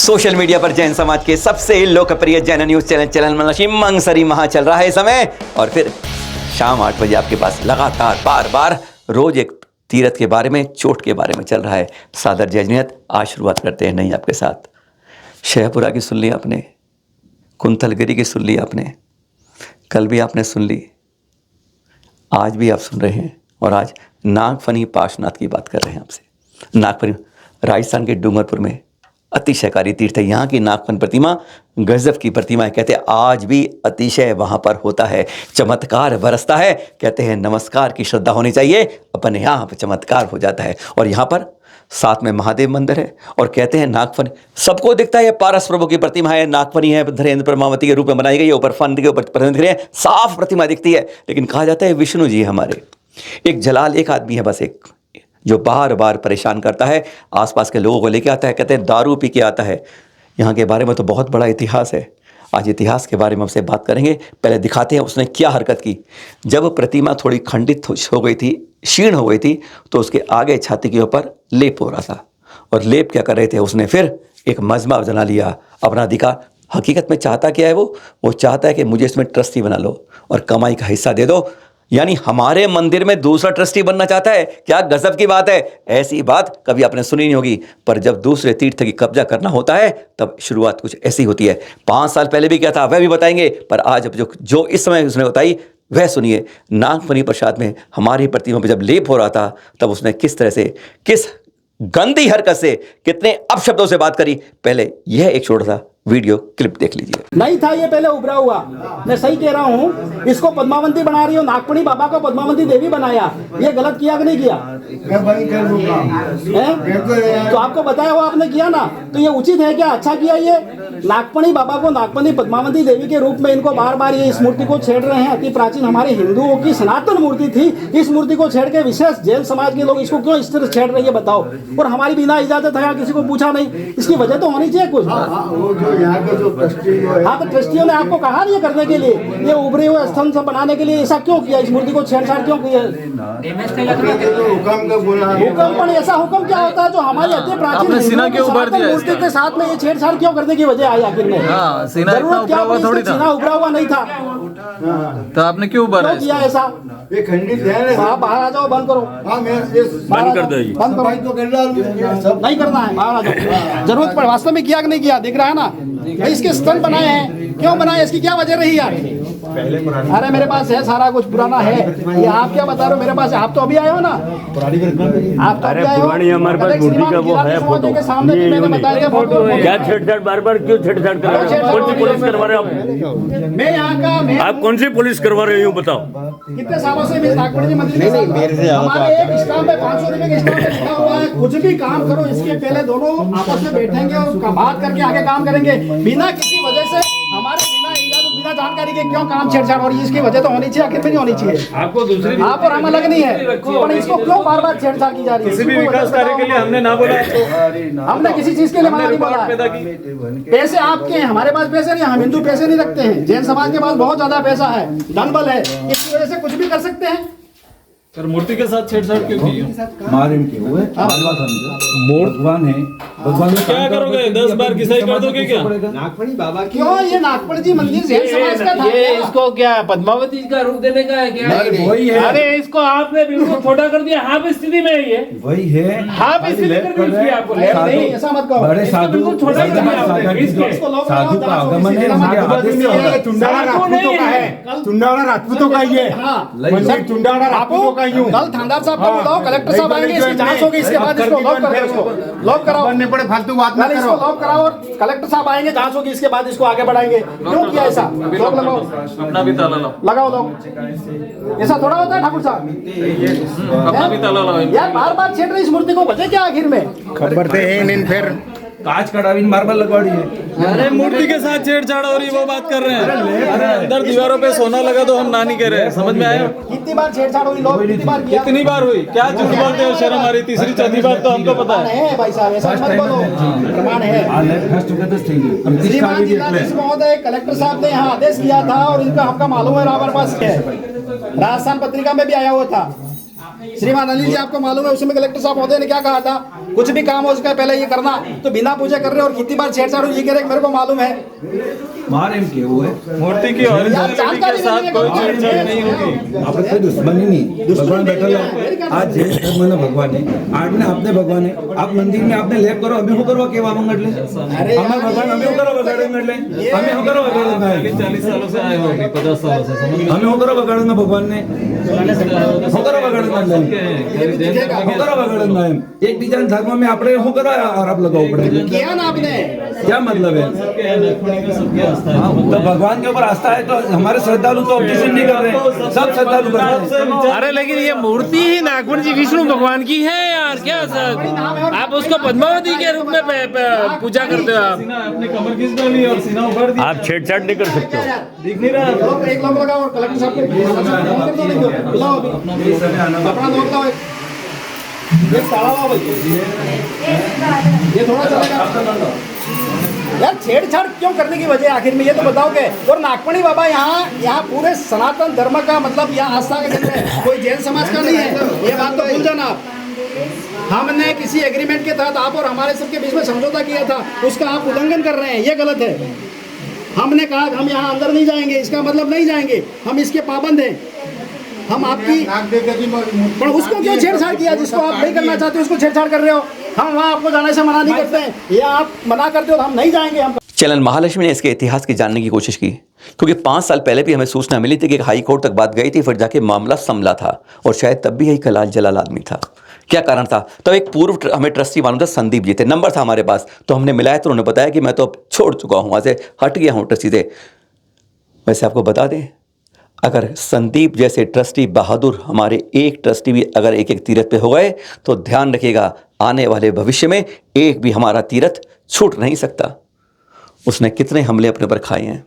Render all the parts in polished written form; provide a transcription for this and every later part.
Social media पर जैन समाज के सबसे लोकप्रिय जैन न्यूज चैनल मंगसरी महा चल रहा है इस समय। और फिर शाम 8 बजे आपके पास लगातार बार रोज एक तीरथ के बारे में, चोट के बारे में चल रहा है। सादर जैनियत आज शुरुआत करते हैं नहीं आपके साथ। शहपुरा की सुन ली आपने, कुंथलगिरी की सुन ली आपने, कल भी आपने सुन ली, आज भी आप सुन रहे हैं। और आज नागफनी पार्श्वनाथ की बात कर रहे हैं आपसे। नागफनी राजस्थान के डूंगरपुर में अतिशयकारी तीर्थ है। यहाँ की नागफन प्रतिमा गजब की प्रतिमा है। कहते हैं आज भी अतिशय वहाँ पर होता है, चमत्कार बरसता है। कहते हैं नमस्कार की श्रद्धा होनी चाहिए, अपन यहाँ पर चमत्कार हो जाता है। और यहाँ पर साथ में महादेव मंदिर है। और कहते हैं नागफन सबको दिखता है, पारस प्रभु की प्रतिमा है, नागफनी है, धैर्येंद्र परमावती के रूप में बनाई गई है। ऊपर फन के ऊपर साफ प्रतिमा दिखती है। लेकिन कहा जाता है विष्णु जी हमारे एक जलाल एक आदमी है, बस एक, जो बार बार परेशान करता है, आसपास के लोगों को लेके आता है। कहते हैं दारू पी के आता है। यहाँ के बारे में तो बहुत बड़ा इतिहास है। आज इतिहास के बारे में हमसे बात करेंगे। पहले दिखाते हैं उसने क्या हरकत की। जब प्रतिमा थोड़ी खंडित हो गई थी, क्षीण हो गई थी, तो उसके आगे छाती के ऊपर लेप हो रहा था। और लेप क्या कर रहे थे, उसने फिर एक मजमा बना लिया अपना अधिकार। हकीकत में चाहता क्या है वो चाहता है कि मुझे इसमें ट्रस्टी बना लो और कमाई का हिस्सा दे दो। यानी हमारे मंदिर में दूसरा ट्रस्टी बनना चाहता है। क्या गजब की बात है। ऐसी बात कभी आपने सुनी नहीं होगी। पर जब दूसरे तीर्थ की कब्जा करना होता है तब शुरुआत कुछ ऐसी होती है। 5 साल पहले भी क्या था वह भी बताएंगे। पर आज अब जो इस समय उसने बताई वह सुनिए। नागफनी प्रसाद में हमारी प्रतिमा पर जब लेप हो रहा था तब उसने किस तरह से, किस गंदी हरकत से, कितने अपशब्दों से बात करी। पहले यह एक छोटा सा वीडियो क्लिप देख लीजिए। नहीं था ये पहले उभरा हुआ, मैं सही कह रहा हूँ। इसको पद्मावती बना रही हो, नागफनी बाबा को पद्मावती देवी बनाया। ये गलत किया कि नहीं किया? तो आपको बताया हुआ आपने किया ना, तो ये उचित है क्या? अच्छा किया। ये नागफनी बाबा को नागफनी पद्मावती देवी के रूप में इनको बार बार ये इस मूर्ति को छेड़ रहे हैं। अति प्राचीन हमारे हिंदुओं की सनातन मूर्ति थी। इस मूर्ति को छेड़ के विशेष जैन समाज के लोग इसको क्यों इस तरह छेड़ रहे हैं बताओ। और हमारी बिना इजाजत है, किसी को पूछा नहीं। इसकी वजह तो होनी चाहिए कुछ। हाँ, तो ट्रस्टियों ने आपको कहा नहीं करने के लिए, ये उभरे हुए स्थल से बनाने के लिए ऐसा क्यों किया? इस मूर्ति को छेड़छाड़ क्यों किया? हुक्म, पर ऐसा हुक्म क्या होता है जो हमारी अति प्राचीन मूर्ति के साथ में ये छेड़छाड़ क्यों करने की वजह आई आखिर में? जरूरत क्या? सीना उभरा हुआ नहीं था, तो आपने क्यों किया ऐसा? ये खंडित है। आप बाहर आ जाओ, बंद करो। बंद कर दो, बंद करो। नहीं करना है, बाहर आ जाओ। जरूरत पर वास्तव में किया कि नहीं किया दिख रहा है ना। भाई इसके स्तन बनाए हैं, क्यों बनाए? इसकी क्या वजह रही यार? अरे मेरे पास है, सारा कुछ पुराना है। ये आप क्या बता रहे हो? मेरे पास है, आप तो अभी आए हो ना। आप तो अभी आए हो। हमारे पास मूर्ति का वो है फोटो के सामने भी मैंने बताया फोटो। क्या छेड़छाड़ बार क्यों छेड़छाड़ कर रहे हो? कौन सी पुलिस करवा रहे हो आप? मैं यहाँ का आप कौन सी पुलिस करवा रहे हो बताओ? कितने सालों से मैं नागपुर जी मंदिर में हमारे एक स्टाम्प पे 500 रुपए के स्टाम्प पे लिखा हुआ है, कुछ भी काम करो इसके पहले दोनों आपस में बैठेंगे और बात करके आगे काम करेंगे। बिना किसी वजह से हमारे बिना इजाजत, बिना जानकारी के क्यों काम छेड़छाड़? और इसकी वजह तो होनी चाहिए, आखिर में नहीं होनी चाहिए। आपको दूसरी आप और हम अलग नहीं है, पर इसको क्यों बार बार छेड़छाड़ की जा रही है? किसी भी विकास कार्य के लिए हमने ना बोला आपको। हमने किसी चीज के लिए मना नहीं बोला। पैसे आपके हैं, हमारे पास पैसे नहीं। हम हिंदू पैसे नहीं रखते हैं। जैन समाज के पास बहुत ज्यादा पैसा है, धन बल है, इसकी वजह से कुछ भी कर सकते हैं। सर मूर्ति के साथ छेड़छाड़ क्यों की? भगवान है, भगवान क्या करोगे? 10 बार किसाई कर दोगे क्या? नागफनी बाबा की। क्यों? ये नागपुर जी मंदिर जैन समाज का था। ये इसको क्या पद्मावती का रूप देने का है क्या? वही है। अरे इसको आपने बिल्कुल छोटा कर दिया। हाफ स्थिति में ही है। वही है। हाफ स्थिति कर दी उसकी आपको। नहीं, ऐसा मत कहो। बड़े साधु बिल्कुल छोटा कर दिया आपने। साधु का आगमन है। चुंडाड़ा राजपूतों का है। चुंडाड़ा राजपूतों का ये। मंदिर चुंडाड़ा राजपूतों का यूं। कल थानेदार साहब को बुलाओ, कलेक्टर साहब आएंगे, इसकी जांच होगी, इसके बाद इसको लॉक कर दो। इसको लॉक कराओ, बनने पड़े फालतू बात ना इसको करो। लॉक कराओ और कलेक्टर साहब आएंगे, जांच होगी, इसके बाद इसको आगे बढ़ाएंगे। क्यों किया ऐसा? लॉक लगाओ, अपना भी ताला लगाओ। लगाओ लॉक। ऐसा थोड़ा होता है ठाकुर साहब? अपना भी ताला लगाओ। यार बार बार छेड़ रही इस मूर्ति को, वजह क्या आखिर में? खबर थे इन फिर कांच कड़ावी मार्बल लगवाड़ी है। अरे मूर्ति के साथ छेड़छाड़ हो रही वो बात कर रहे हैं। अरे अंदर दीवारों पे सोना लगा तो हम ना नहीं कह रहे हैं। समझ में आया? कितनी बार छेड़छाड़ हुई? लोग कितनी बार किया? कितनी बार हुई? क्या झूठ बोलते हो? शर्म आ रही? तीसरी चौथी बार तो हमको पता है। है भाई साहब, ऐसा मत बोलो, प्रमाण है। श्रीमान जिलाधीश महोदय, कलेक्टर साहब ने यहाँ आदेश किया था और इनका हमका मालूम है, हमारे पास है, राजस्थान पत्रिका में भी आया हुआ था। श्रीमान अनिल जी आपको मालूम है, उसमें कलेक्टर साहब महोदय ने क्या कहा था? कुछ भी काम हो उसका पहले ये करना, तो बिना पूजा कर रहे और कितनी बार छेड़छाड़ हुई, ये कह रहे मेरे को मालूम है। मार एम के हुए मूर्ति की ओरिजिनलिटी के साथ कोई छेड़छाड़ नहीं होगी। આપણે કોઈ દુશ્મની નહીં, ભગવાન બેઠેલા આ જે ધર્મના ભગવાન है, आपने अपने भगवान है, आप मंदिर में आपने लेप करो, हमें શું કરવા કેવા માંગ એટલે અમાર ભગવાન હમે શું કરવા બગાડે એટલે હમે શું કરવા બગાડે 40 सालों से आए होंगे, 50 सालों से समझ हमें શું કરવા બગાડે ભગવાન ને શું કરવા બગાડે શું કરવા બગાડે એમ એક બીજા ધર્મ में આપણે શું કરવા આરોપ लगावવું પડે किया ना आपने, क्या मतलब है? तो भगवान के ऊपर आस्था है तो हमारे श्रद्धालु तो ऑब्जेक्शन नहीं कर रहे, सब श्रद्धालु करते हैं। अरे लेकिन ये मूर्ति ही नागपुर जी विष्णु भगवान की है यार, क्या सर आप उसको पद्मावती के रूप में पूजा करते हो आप। सीना अपने कमर खींच डाली और सीना उखाड़ दिया, आप छेड़छाड़ नहीं कर सकते हो। दिख नहीं रहा। एक लोग लगाओ और कलेक्टर साहब को बुलाओ अभी, अपना नोट लाओ, एक ताला लाओ भाई, ये थोड़ा चलेगा यार। छेड़छाड़ क्यों करने की वजह आखिर में ये तो बताओगे। और नागपणी बाबा यहाँ पूरे सनातन धर्म का मतलब यहाँ आस्था का केंद्र है, कोई जैन समाज का नहीं है, ये बात तो भूल जाना आप। हमने किसी एग्रीमेंट के तहत आप और हमारे सबके बीच में समझौता किया था, उसका आप उल्लंघन कर रहे हैं, ये गलत है। हमने कहा हम यहाँ अंदर नहीं जाएंगे, इसका मतलब नहीं जाएंगे, हम इसके पाबंद हैं। हम आपकी पर उसको क्यों छेड़छाड़ किया, जिसको आप नहीं करना चाहते उसको छेड़छाड़ कर रहे हो। हम वहाँ आपको जाने से मना नहीं करते हैं, या आप मना करते हो तो हम नहीं जाएंगे। हम चैनल महालक्ष्मी ने इसके इतिहास की जानने की कोशिश की, क्योंकि 5 साल पहले भी हमें सूचना मिली थी कि हाई कोर्ट तक बात गई थी, फिर जाके मामला संभला था और शायद तब भी यही कलाल जलाल आदमी था। क्या कारण था? तो एक पूर्व हमें ट्रस्टी मालूम था, संदीप जी थे, नंबर था हमारे पास, तो हमने मिलाया तो उन्होंने बताया कि मैं तो अब छोड़ चुका हूँ, वहाँ से हट गया हूँ ट्रस्टी से। वैसे आपको बता दें, अगर संदीप जैसे ट्रस्टी बहादुर हमारे एक ट्रस्टी भी अगर एक एक तीर्थ पे हो गए तो ध्यान रखिएगा, आने वाले भविष्य में एक भी हमारा तीर्थ छूट नहीं सकता। उसने कितने हमले अपने पर खाए हैं,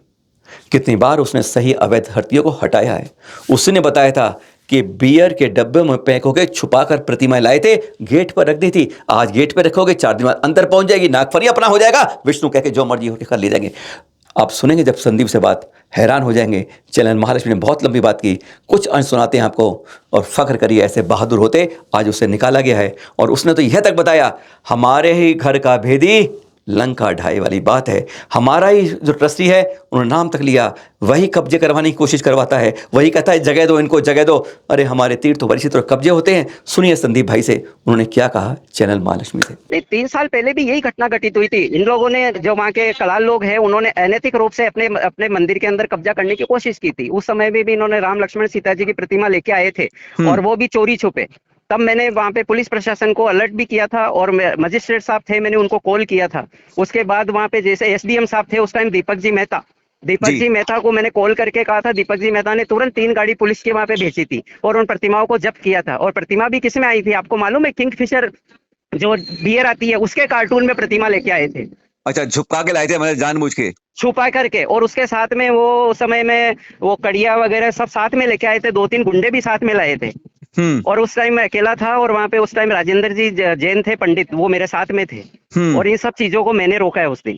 कितनी बार उसने सही अवैध हड्डियों को हटाया है। उसने बताया था कि बियर के डब्बे में पैक होकर छुपा कर प्रतिमाएं लाए थे, गेट पर रख दी थी। आज गेट पर रखोगे, 4 दिन बाद अंदर पहुंच जाएगी, नागफनी अपना हो जाएगा, विष्णु कह के जो मर्जी होकर कर ले जाएंगे। आप सुनेंगे जब संदीप से बात, हैरान हो जाएंगे। चैनल महालक्ष्मी ने बहुत लंबी बात की, कुछ अंश सुनाते हैं आपको और फख्र करिए, ऐसे बहादुर होते आज उसे निकाला गया है। और उसने तो यह तक बताया, हमारे ही घर का भेदी लंका ढाई वाली बात है। हमारा ही जो ट्रस्टी है उन्होंने नाम तक लिया, वही कब्जे करवाने की कोशिश करवाता है, वही कहता है जगह दो इनको, जगह दो। अरे हमारे तीर्थ तो बड़ी तरह कब्जे होते हैं। सुनिए संदीप भाई से उन्होंने क्या कहा चैनल महालक्ष्मी से। 3 साल पहले भी यही घटना घटित हुई थी। इन लोगों ने, जो वहाँ के कलाल लोग हैं, उन्होंने अनैतिक रूप से अपने मंदिर के अंदर कब्जा करने की कोशिश की थी। उस समय में भी इन्होंने राम लक्ष्मण सीता जी की प्रतिमा लेके आए थे और वो भी चोरी छुपे। तब मैंने वहाँ पे पुलिस प्रशासन को अलर्ट भी किया था और मजिस्ट्रेट साहब थे, मैंने उनको कॉल किया था। उसके बाद वहाँ पे जैसे एसडीएम साहब थे उस टाइम, दीपक जी मेहता को मैंने कॉल करके कहा था। दीपक जी मेहता ने तुरंत 3 गाड़ी पुलिस के वहाँ पे भेजी थी और उन प्रतिमाओं को जब्त किया था। और प्रतिमा भी किस में आई थी आपको मालूम है? किंगफिशर जो बियर आती है उसके कार्टून में प्रतिमा लेके आए थे। अच्छा, झुपका के लाए थे, मतलब जानबूझ के छुपा करके। और उसके साथ में वो उस समय में वो कड़िया वगैरह सब साथ में लेके आए थे, 2-3 गुंडे भी साथ में लाए थे। और उस टाइम मैं अकेला था और वहाँ पे उस टाइम राजेंद्र जी जैन थे, पंडित, वो मेरे साथ में थे। और इन सब चीजों को मैंने रोका है उस दिन।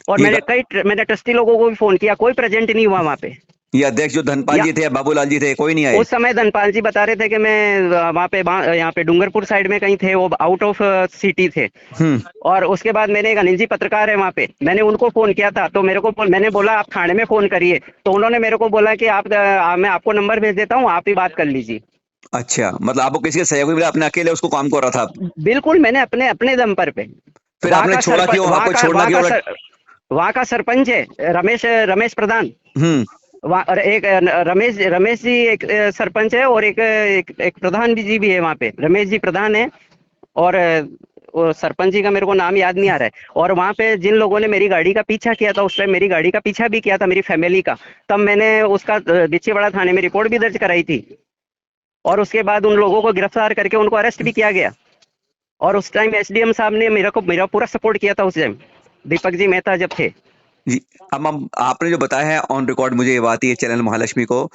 और मैंने ट्रस्टी लोगों को भी फोन किया, कोई प्रेजेंट नहीं हुआ वहाँ पे। ये अध्यक्ष जो धनपाल जी थे, बाबूलाल जी थे, कोई नहीं आए उस समय? धनपाल जी बता रहे थे कि मैं वहाँ पे यहाँ पे डूंगरपुर साइड में कहीं थे, वो आउट ऑफ सिटी थे। और उसके बाद मैंने एक अनिल जी पत्रकार है वहाँ पे, मैंने उनको फोन किया था। तो मैंने बोला आप थाने में फोन करिए, तो उन्होंने मेरे को बोला कि मैं आपको नंबर भेज देता हूँ, आप ही बात कर लीजिए। अच्छा, मतलब आपको किसी का सहयोग मिला, अपने अकेले उसको काम कर रहा था? बिल्कुल, मैंने अपने दम पर पे। फिर आपने छोड़ा क्यों? आपको छोड़ना क्यों? वहाँ का सरपंच है रमेश प्रधान, और एक रमेश जी एक सरपंच है और एक प्रधान जी भी है वहाँ पे। रमेश जी प्रधान है और वो सरपंच जी का मेरे को नाम याद नहीं आ रहा है। और वहाँ पे जिन लोगों ने मेरी गाड़ी का पीछा किया था, उस टाइम मेरी गाड़ी का पीछा भी किया था मेरी फैमिली का, तब मैंने उसका बिच्छीवाड़ा थाने में रिपोर्ट भी दर्ज कराई थी। और उसके बाद उन लोगों को गिरफ्तार करके उनको अरेस्ट भी किया गया। और उस टाइम एसडीएम साहब ने मेरा पूरा सपोर्ट किया था उस टाइम, दीपक जी मेहता जब थे। जी। अब आपने जो बताया है ऑन रिकॉर्ड, मुझे ये बात ये चैनल महालक्ष्मी को,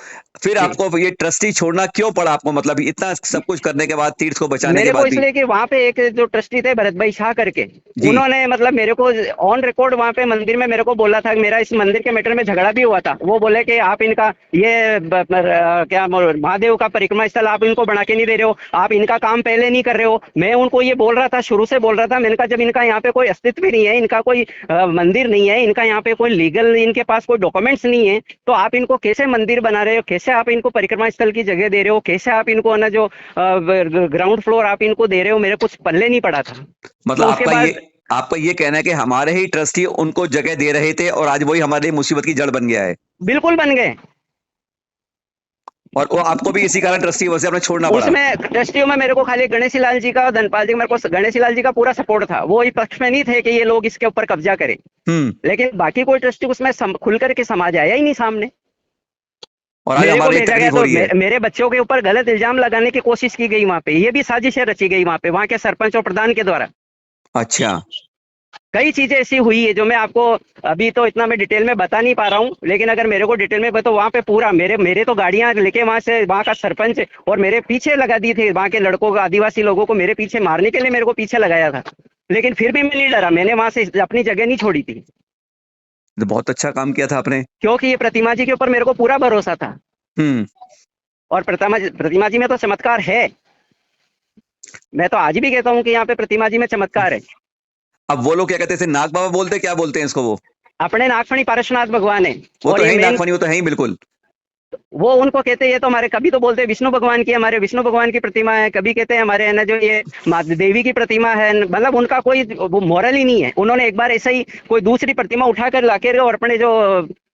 फिर आपको ये ट्रस्टी छोड़ना क्यों पड़ा आपको? मतलब इतना सब कुछ करने के बाद, तीर्थ को बचाने के मेरे को बाद भी। इसलिए कि वहाँ पे एक जो ट्रस्टी थे भरत भाई शाह करके, जी। उन्होंने मतलब मेरे को ऑन रिकॉर्ड वहाँ पे मंदिर में मेरे को बोला था, मेरा इस मंदिर के मैटर में झगड़ा भी हुआ था। वो बोले कि आप इनका ये क्या महादेव का परिक्रमा स्थल आप इनको बना के नहीं दे रहे हो, आप इनका काम पहले नहीं कर रहे हो। मैं उनको ये बोल रहा था, शुरू से बोल रहा था, मैंने कहा जब इनका यहाँ पे कोई अस्तित्व ही नहीं है, इनका कोई मंदिर नहीं है, इनका यहाँ पे कोई लीगल इनके पास कोई डॉक्यूमेंट्स नहीं है, तो आप इनको कैसे मंदिर बना रहे हो, कैसे आप इनको परिक्रमा स्थल की जगह दे रहे हो, कैसे आप इनको ना जो ग्राउंड फ्लोर आप इनको दे रहे हो, मेरे कुछ पल्ले नहीं पड़ा था। मतलब तो उसके आपका ये कहना है कि हमारे ही ट्रस्टी उनको जगह दे रहे थे और आज वही हमारे लिए मुसीबत की जड़ बन गया है। बिल्कुल बन गए। और वो आपको भी इसी कारण ट्रस्टी वजह से आपने छोड़ना पड़ा। उसमें ट्रस्टियों में मेरे को खाली गणेश लाल जी का और धनपाल जी का, मेरे को गणेश लाल जी का पूरा सपोर्ट था। वो इस पक्ष में नहीं थे कि ये लोग इसके ऊपर कब्जा करें, लेकिन बाकी कोई ट्रस्टी उसमें खुल करके समाज आया ही नहीं सामने। और आज मेरे को हमारे भेजा गया तो मेरे बच्चों के ऊपर गलत इल्जाम लगाने की कोशिश की गई वहाँ पे, ये भी साजिशें रची गई वहाँ पे, वहाँ के सरपंच और प्रधान के द्वारा। अच्छा। कई चीजें ऐसी हुई है जो मैं आपको अभी तो इतना मैं डिटेल में बता नहीं पा रहा हूँ, लेकिन अगर मेरे को डिटेल में बताओ, वहाँ पे पूरा मेरे तो गाड़ियां लेके वहाँ से, वहाँ का सरपंच और मेरे पीछे लगा दी थी, वहाँ के लड़कों को, आदिवासी लोगों को मेरे पीछे मारने के लिए मेरे को पीछे लगाया था, लेकिन फिर भी मैं नहीं डरा, मैंने वहां से अपनी जगह नहीं छोड़ी थी। तो बहुत अच्छा काम किया था आपने, क्योंकि ये प्रतिमा जी के ऊपर मेरे को पूरा भरोसा था। और प्रतिमा जी में तो चमत्कार है, मैं तो आज भी कहता हूँ कि यहाँ पे प्रतिमा जी में चमत्कार है। अब वो लोग क्या कहते हैं, नाग बाबा बोलते, क्या बोलते हैं इसको? वो अपने नागफणी पारशनाथ भगवान है, वो तो है ही नागफणी, वो तो है ही बिल्कुल। वो उनको कहते हैं, ये तो हमारे, कभी तो बोलते हैं विष्णु भगवान की, हमारे विष्णु भगवान की प्रतिमा है, कभी कहते हैं हमारे है ना जो ये देवी की प्रतिमा है। मतलब उनका कोई मोरल ही नहीं है। उन्होंने एक बार ऐसा ही कोई दूसरी प्रतिमा उठाकर लाके और अपने जो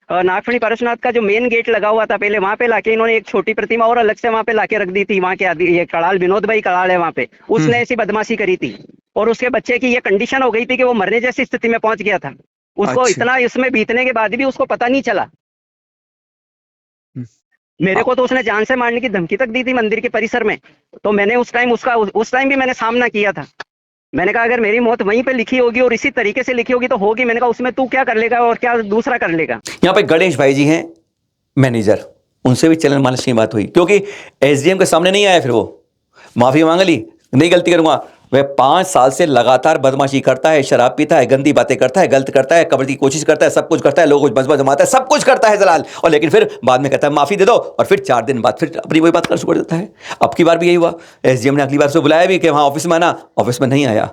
नागफणी पारशनाथ का जो मेन गेट लगा हुआ था पहले, वहां पे लाके इन्होंने एक छोटी प्रतिमा और अलग से वहां पे लाके रख दी थी। वहां के ये कड़ाल, विनोद भाई कड़ाल है वहां पे, उसने ऐसी बदमाशी करी थी और उसके बच्चे की ये कंडीशन हो गई थी कि वो मरने जैसी स्थिति में पहुंच गया था। उसको इतना इसमें बीतने के बाद भी उसको पता नहीं चला। मेरे को तो उसने जान से मारने की धमकी तक दी थी मंदिर के परिसर में। तो मैंने उस टाइम भी मैंने सामना किया था। मैंने कहा अगर मेरी मौत वहीं पे लिखी होगी और इसी तरीके से लिखी होगी तो होगी। मैंने कहा उसमें तू क्या कर लेगा और क्या दूसरा कर लेगा। यहाँ पे गणेश भाई जी हैं मैनेजर, उनसे भी चैनल महालक्ष्मी की बात हुई, क्योंकि एसडीएम के सामने नहीं आया, फिर वो माफी मांग ली, नहीं गलती करूंगा। वह 5 साल से लगातार बदमाशी करता है, शराब पीता है, गंदी बातें करता है, गलत करता है, कब्र की कोशिश करता है, सब कुछ करता है, लोगों को बस जमाता है, सब कुछ करता है जलाल, और लेकिन फिर बाद में कहता है माफी दे दो, और फिर 4 दिन बाद फिर अपनी वही बात कर छोड़ देता है। अब की बार भी यही हुआ, एसडीएम ने अगली बार से बुलाया भी कि वहाँ ऑफिस में आना, ऑफिस में नहीं आया।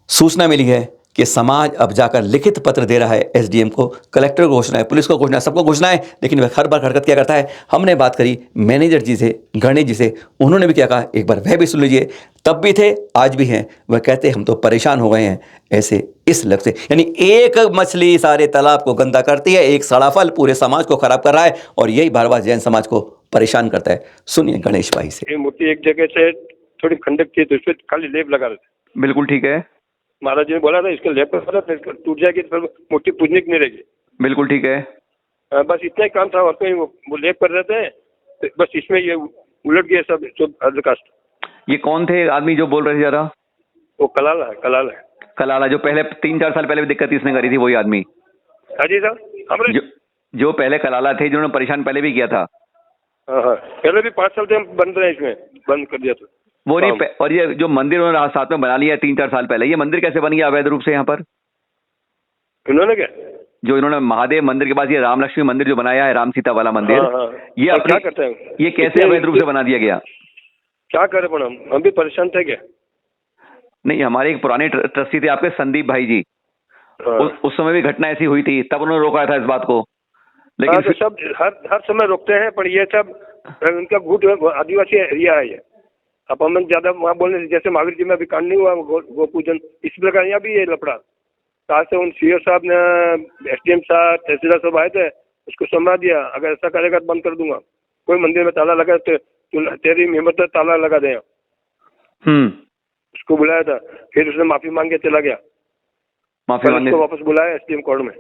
सूचना मिली है कि समाज अब जाकर लिखित पत्र दे रहा है एसडीएम को, कलेक्टर को घोषणा है, पुलिस को घोषणा है, सबको घोषणा है, लेकिन वह हर बार हरकत क्या करता है। हमने बात करी मैनेजर जी से, गणेश जी से, उन्होंने भी क्या कहा, एक बार वह भी सुन लीजिए। तब भी थे, आज भी हैं। वह कहते हम तो परेशान हो गए हैं ऐसे इस लग से। यानी एक मछली सारे तालाब को गंदा करती है, एक सड़ा फल पूरे समाज को खराब कर रहा है, और यही भारवास जैन समाज को परेशान करता है। सुनिए गणेश भाई से। मूर्ति एक जगह से थोड़ी खंडक थी तो इस पर खाली लेप लगा रहे थे। बिल्कुल ठीक है, महाराज जी ने बोला था इसके लेप पर टूट जाएगी तो मूर्ति पूजने की नहीं रहेगी। बिल्कुल ठीक है। बस इतना ही काम था, और कहीं वो लेप कर रहे थे तो बस इसमें ये उलट गया सब अर्धकास्ट। ये कौन थे आदमी जो बोल रहे थे जरा? वो कलाला है। कलाला, जो पहले 3-4 साल पहले भी दिक्कत इसने करी थी, वही आदमी? हाँ जी साहब, जो पहले कलाला थे, जिन्होंने परेशान पहले भी किया था। हाँ, पहले भी 5 साल से हम बंद रहे, इसमें बंद कर दिया था वो नहीं। और ये जो मंदिर उन्होंने साथ में बना लिया 3-4 साल पहले, ये मंदिर कैसे बन गया अवैध रूप से यहाँ पर? इन्होंने क्या, जो इन्होंने महादेव मंदिर के पास ये राम लक्ष्मी मंदिर जो बनाया है, राम सीता वाला मंदिर, ये क्या करते हैं, ये कैसे अवैध रूप से बना दिया गया? क्या करे, पर हम भी परेशान थे क्या? नहीं, हमारे एक पुराने ट्रस्टी थे आपके, संदीप भाई जी, उस समय भी घटना ऐसी हुई थी, तब उन्होंने रोका था इस बात को। लेकिन तो सब हर समय रोकते हैं, पर ये सब उनका गुट आदिवासी एरिया है ये। अब हम ज्यादा वहाँ बोलने, जैसे महावीर जी में अभी कांड नहीं हुआ गो पूजन, इस प्रकार यहाँ भी ये लपड़ा। कहा से उन सीओ साहब ने, एसडीएम साहब, तहसीलदार साहब आए थे, उसको समझा दिया अगर ऐसा करेगा तो बंद कर दूंगा। कोई मंदिर में ताला लगा तो तेरी हिम्मत है ताला लगा दे। उसको बुलाया था, फिर उसने माफी मांग के चला गया। माफी मांगे, उसको वापस बुलाया एसडीएम कोर्ट में।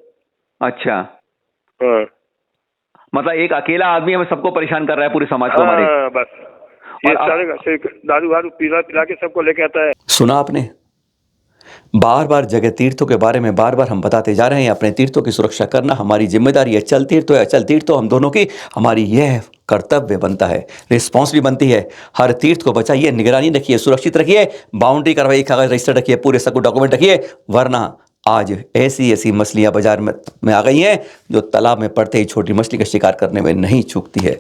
अच्छा, हाँ, मतलब एक अकेला आदमी हमें सबको परेशान कर रहा है, पूरे समाज को हमारे। हाँ, बस ये सारे दारू वारू पिला के सबको लेके आता है। सुना आपने, बार बार जगह तीर्थों के बारे में बार बार हम बताते जा रहे हैं। अपने तीर्थों की सुरक्षा करना हमारी जिम्मेदारी है। चल तीर्थ हो या अचल तीर्थ हो, हम दोनों की हमारी यह कर्तव्य बनता है, रिस्पॉन्स भी बनती है। हर तीर्थ को बचाइए, निगरानी रखिए, सुरक्षित रखिए, बाउंड्री करवाइए, कागज रजिस्टर रखिए, पूरे सब डॉक्यूमेंट रखिए, वरना आज ऐसी ऐसी मछलियां बाजार में आ गई हैं जो तालाब में पड़ते ही छोटी मछली का शिकार करने में नहीं चूकती है।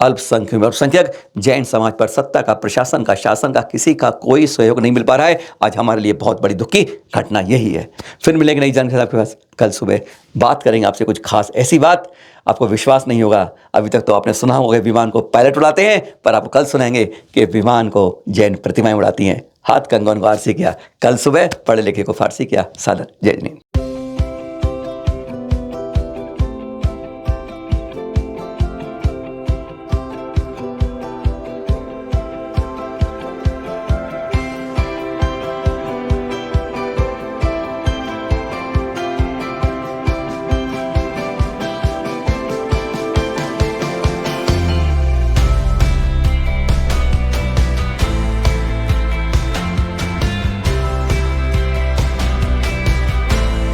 अल्पसंख्यक जैन समाज पर सत्ता का, प्रशासन का, शासन का, किसी का कोई सहयोग नहीं मिल पा रहा है। आज हमारे लिए बहुत बड़ी दुख की घटना यही है। फिर मिलेंगे नई जानकारी आपके पास कल सुबह। बात करेंगे आपसे कुछ खास ऐसी बात, आपको विश्वास नहीं होगा। अभी तक तो आपने सुना होगा विमान को पायलट उड़ाते हैं, पर आप कल सुनेंगे कि विमान को जैन प्रतिमाएं उड़ाती हैं। हाथ कंगन को फारसी किया, कल सुबह पढ़े लिखे को फारसी किया। सादर जय जैन।